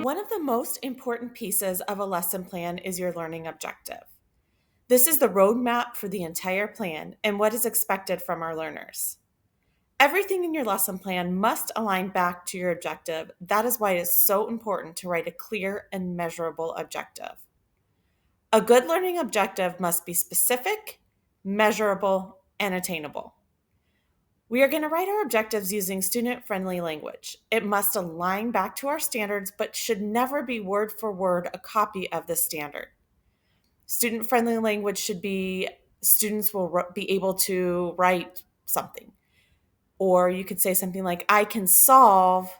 One of the most important pieces of a lesson plan is your learning objective. This is the roadmap for the entire plan and what is expected from our learners. Everything in your lesson plan must align back to your objective. That is why it is so important to write a clear and measurable objective. A good learning objective must be specific, measurable, and attainable. We are going to write our objectives using student-friendly language. It must align back to our standards, but should never be word for word a copy of the standard. Student-friendly language should be students will be able to write something. Or you could say something like, I can solve.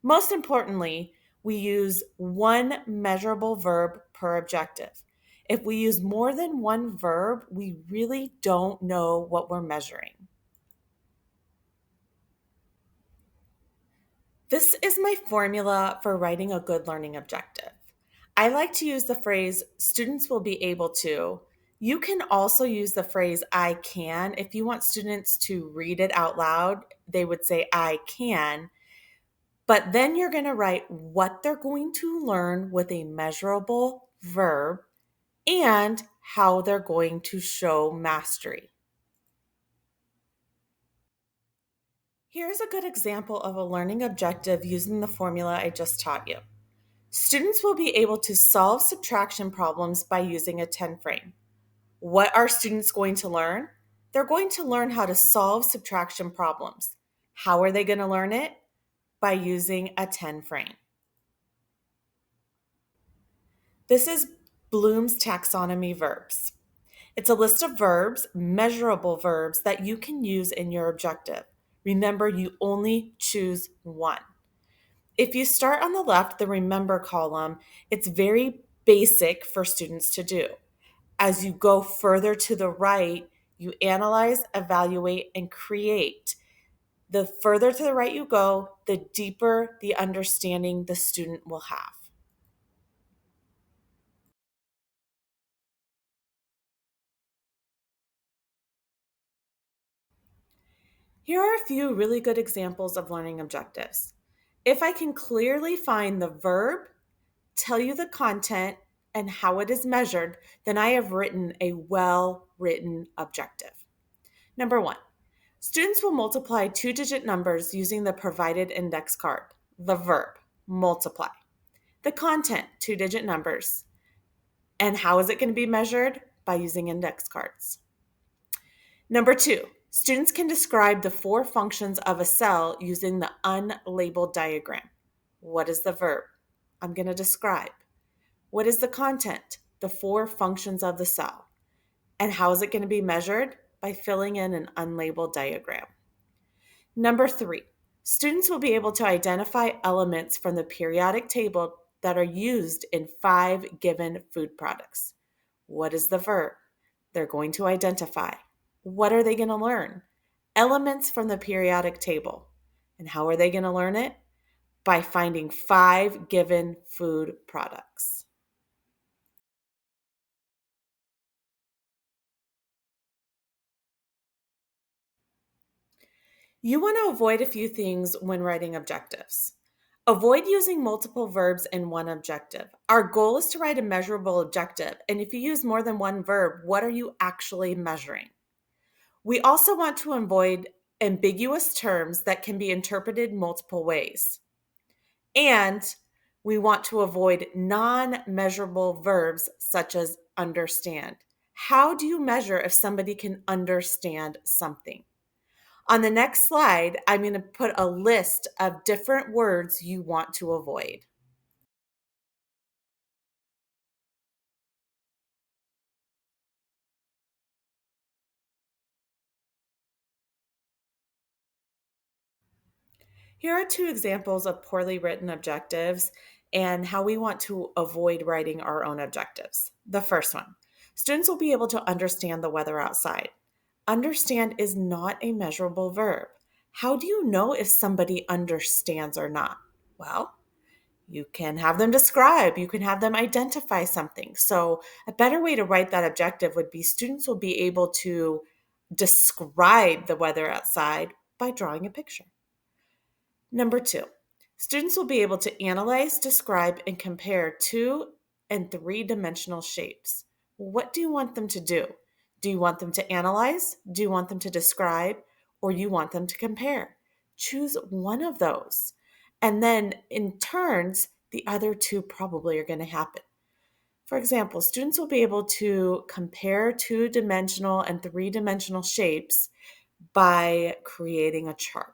Most importantly, we use one measurable verb per objective. If we use more than one verb, we really don't know what we're measuring. This is my formula for writing a good learning objective. I like to use the phrase, students will be able to. You can also use the phrase, I can. If you want students to read it out loud, they would say, I can. But then you're going to write what they're going to learn with a measurable verb and how they're going to show mastery. Here's a good example of a learning objective using the formula I just taught you. Students will be able to solve subtraction problems by using a 10 frame. What are students going to learn? They're going to learn how to solve subtraction problems. How are they going to learn it? By using a 10 frame. This is Bloom's taxonomy verbs. It's a list of verbs, measurable verbs, that you can use in your objective. Remember, you only choose one. If you start on the left, the remember column, it's very basic for students to do. As you go further to the right, you analyze, evaluate, and create. The further to the right you go, the deeper the understanding the student will have. Here are a few really good examples of learning objectives. If I can clearly find the verb, tell you the content, and how it is measured, then I have written a well-written objective. Number 1, students will multiply two-digit numbers using the provided index card. The verb, multiply. The content, two-digit numbers. And how is it going to be measured? By using index cards. Number 2, students can describe the 4 functions of a cell using the unlabeled diagram. What is the verb? I'm going to describe. What is the content? The 4 functions of the cell. And how is it going to be measured? By filling in an unlabeled diagram. Number 3, students will be able to identify elements from the periodic table that are used in 5 given food products. What is the verb? They're going to identify. What are they going to learn? Elements from the periodic table. And how are they going to learn it? By finding 5 given food products. You want to avoid a few things when writing objectives. Avoid using multiple verbs in one objective. Our goal is to write a measurable objective, and if you use more than one verb, what are you actually measuring? We also want to avoid ambiguous terms that can be interpreted multiple ways. And we want to avoid non-measurable verbs such as understand. How do you measure if somebody can understand something? On the next slide, I'm going to put a list of different words you want to avoid. Here are 2 examples of poorly written objectives and how we want to avoid writing our own objectives. The first one, students will be able to understand the weather outside. Understand is not a measurable verb. How do you know if somebody understands or not? Well, you can have them describe, you can have them identify something. So, a better way to write that objective would be students will be able to describe the weather outside by drawing a picture. Number 2, Students will be able to analyze, describe, and compare 2 and 3-dimensional shapes. What do you want them to do? Do you want them to analyze? Do you want them to describe? Or you want them to compare? Choose one of those. And then in turns, the other two probably are going to happen. For example, students will be able to compare 2-dimensional and 3-dimensional shapes by creating a chart.